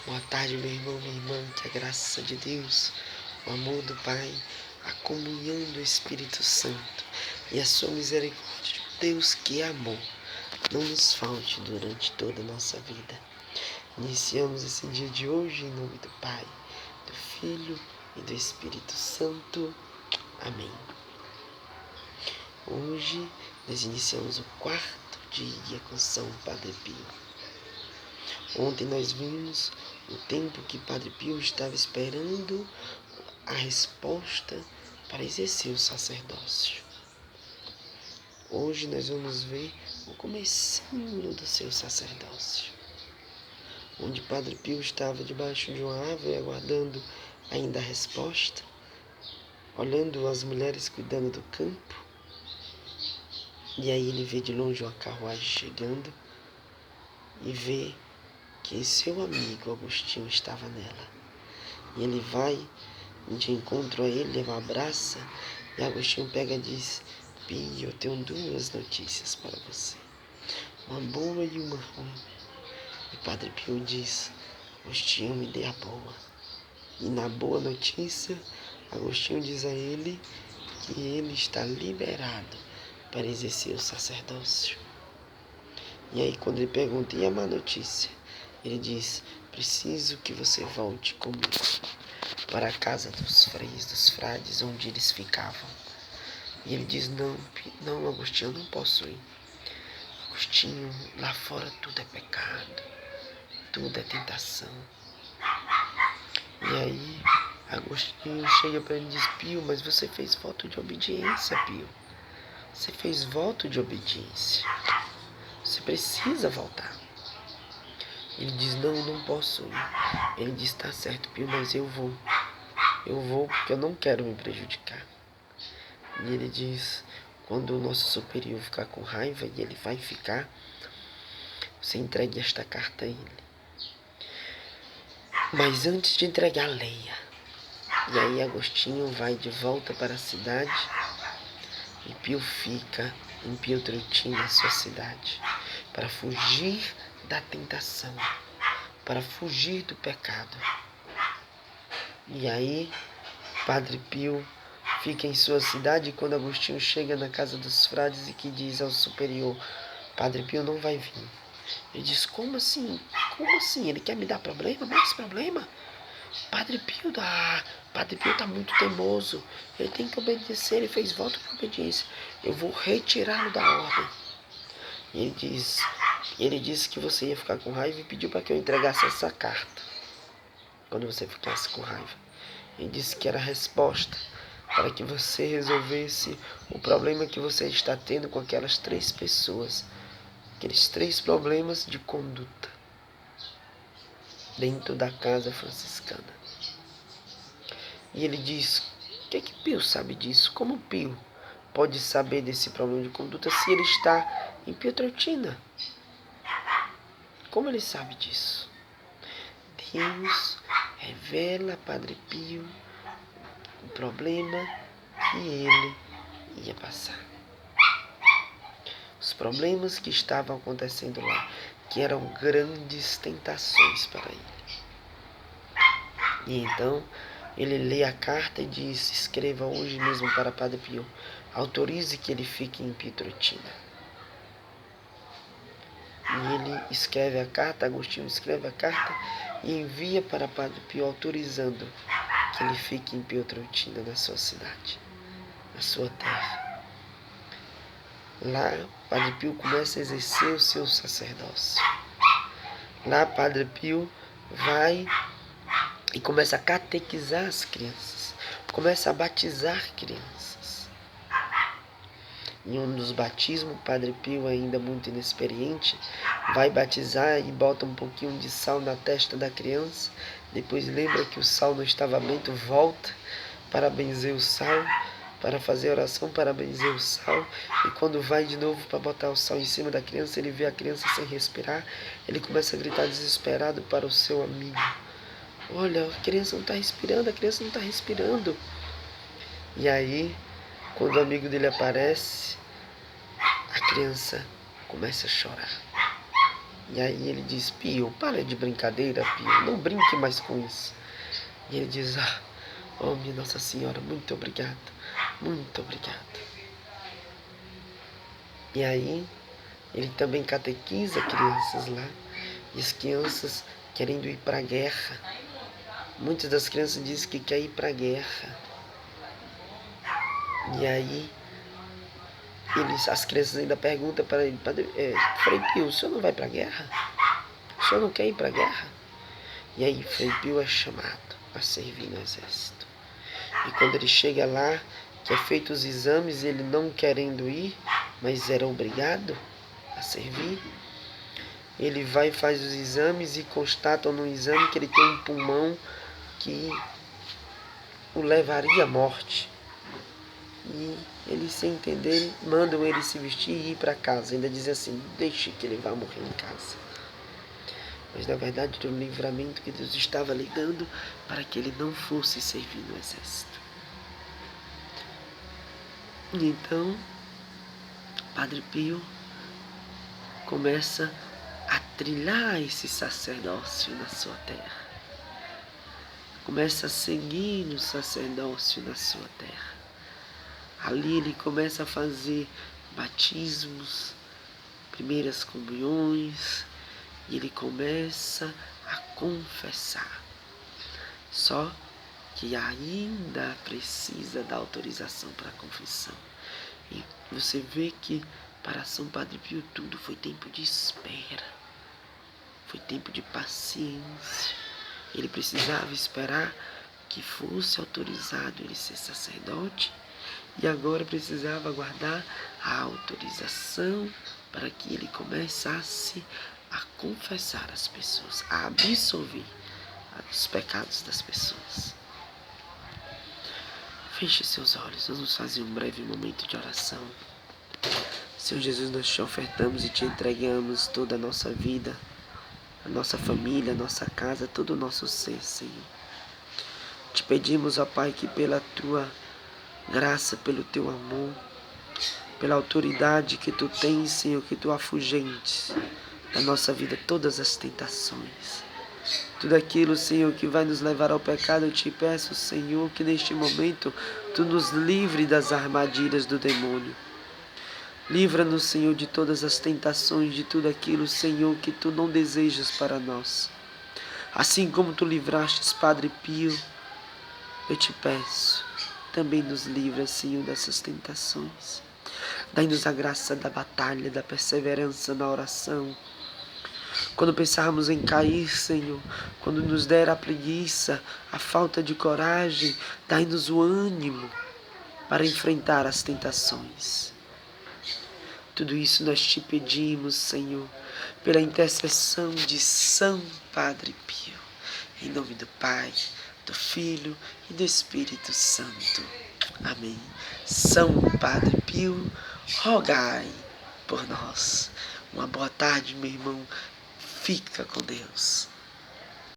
Boa tarde, meu irmão, minha irmã, que a graça de Deus, o amor do Pai, a comunhão do Espírito Santo e a sua misericórdia de Deus que é amor, não nos falte durante toda a nossa vida. Iniciamos esse dia de hoje em nome do Pai, do Filho e do Espírito Santo. Amém. Hoje nós iniciamos o quarto dia com São Padre Pio. Ontem nós vimos o tempo que Padre Pio estava esperando a resposta para exercer o sacerdócio. Hoje nós vamos ver o comecinho do seu sacerdócio, onde Padre Pio estava debaixo de uma árvore aguardando ainda a resposta, olhando as mulheres cuidando do campo, e aí ele vê de longe uma carruagem chegando e vê que seu amigo Agostinho estava nela. E ele vai de encontro a ele, o abraça, e Agostinho pega e diz: Pio, eu tenho duas notícias para você, uma boa e uma ruim. E Padre Pio diz: Agostinho, me dê a boa. E na boa notícia, Agostinho diz a ele que ele está liberado para exercer o sacerdócio. E aí quando ele pergunta, e a má notícia? Ele diz: preciso que você volte comigo para a casa dos freis, dos frades, onde eles ficavam. E ele diz: não, Agostinho, eu não posso ir. Agostinho, lá fora tudo é pecado, tudo é tentação. E aí Agostinho chega para ele e diz: Pio, mas você fez voto de obediência, Pio. Você fez voto de obediência. Você precisa voltar. Ele diz: não posso ir. Ele diz: tá certo, Pio, mas eu vou. Eu vou porque eu não quero me prejudicar. E ele diz: quando o nosso superior ficar com raiva, e ele vai ficar, você entregue esta carta a ele. Mas antes de entregar, leia. E aí Agostinho vai de volta para a cidade e Pio fica em Pietrelcina, sua cidade, para fugir da tentação, para fugir do pecado. E aí Padre Pio fica em sua cidade e quando Agostinho chega na casa dos frades e que diz ao superior: Padre Pio não vai vir. Ele diz: como assim? Como assim? Ele quer me dar problema? Mais problema? Padre Pio está muito teimoso. Ele tem que obedecer. Ele fez voto de obediência. Eu vou retirá-lo da ordem. E ele disse que você ia ficar com raiva e pediu para que eu entregasse essa carta quando você ficasse com raiva. Ele disse que era a resposta para que você resolvesse o problema que você está tendo com aquelas 3 pessoas, aqueles 3 problemas de conduta dentro da casa franciscana. E ele diz: o que é que Pio sabe disso? Como Pio pode saber desse problema de conduta se ele está em Pietrelcina? Como ele sabe disso? Deus revela a Padre Pio o problema que ele ia passar. Os problemas que estavam acontecendo lá, que eram grandes tentações para ele. E então ele lê a carta e diz: escreva hoje mesmo para Padre Pio, autorize que ele fique em Pietrelcina. E ele escreve a carta, Agostinho escreve a carta e envia para Padre Pio autorizando que ele fique em Pietrelcina, na sua cidade, na sua terra. Lá Padre Pio começa a exercer o seu sacerdócio. Lá Padre Pio vai e começa a catequizar as crianças, começa a batizar crianças. Em um dos batismos, Padre Pio, ainda muito inexperiente, vai batizar e bota um pouquinho de sal na testa da criança. Depois lembra que o sal não estava bento, volta para benzer o sal, para fazer a oração para benzer o sal. E quando vai de novo para botar o sal em cima da criança, ele vê a criança sem respirar. Ele começa a gritar desesperado para o seu amigo: olha, a criança não está respirando, a criança não está respirando. E aí, quando o amigo dele aparece, a criança começa a chorar. E aí ele diz: Pio, para de brincadeira, Pio, não brinque mais com isso. E ele diz: oh, minha Nossa Senhora, muito obrigado, muito obrigado. E aí ele também catequiza crianças lá, e as crianças querendo ir para a guerra. Muitas das crianças dizem que quer ir para a guerra. E aí as crianças ainda perguntam para ele: Frei Pio, o senhor não vai para a guerra? O senhor não quer ir para a guerra? E aí Frei Pio é chamado a servir no exército. E quando ele chega lá, que é feito os exames, ele não querendo ir, mas era obrigado a servir, ele vai e faz os exames e constatam no exame que ele tem um pulmão que o levaria à morte. E ele, sem entender, mandam ele se vestir e ir para casa. Ainda dizem assim: deixe que ele vá morrer em casa. Mas na verdade era um livramento que Deus estava lhe dando para que ele não fosse servir no exército. E então Padre Pio começa a trilhar esse sacerdócio na sua terra. Começa a seguir o sacerdócio na sua terra. Ali ele começa a fazer batismos, primeiras comunhões, e ele começa a confessar. Só que ainda precisa da autorização para a confissão. E você vê que para São Padre Pio tudo foi tempo de espera, foi tempo de paciência. Ele precisava esperar que fosse autorizado ele ser sacerdote, e agora precisava aguardar a autorização para que ele começasse a confessar as pessoas, a absolver os pecados das pessoas. Feche seus olhos, vamos fazer um breve momento de oração. Senhor Jesus, nós te ofertamos e te entregamos toda a nossa vida, a nossa família, a nossa casa, todo o nosso ser, Senhor. Te pedimos, ó Pai, que pela tua graça, pelo teu amor, pela autoridade que tu tens, Senhor, que tu afugentes da nossa vida todas as tentações. Tudo aquilo, Senhor, que vai nos levar ao pecado, eu te peço, Senhor, que neste momento tu nos livre das armadilhas do demônio. Livra-nos, Senhor, de todas as tentações, de tudo aquilo, Senhor, que tu não desejas para nós. Assim como tu livrastes Padre Pio, eu te peço, também nos livra, Senhor, dessas tentações. Dai-nos a graça da batalha, da perseverança na oração. Quando pensarmos em cair, Senhor, quando nos der a preguiça, a falta de coragem, dai-nos o ânimo para enfrentar as tentações. Tudo isso nós te pedimos, Senhor, pela intercessão de São Padre Pio. Em nome do Pai, do Filho e do Espírito Santo. Amém. São Padre Pio, rogai por nós. Uma boa tarde, meu irmão. Fica com Deus.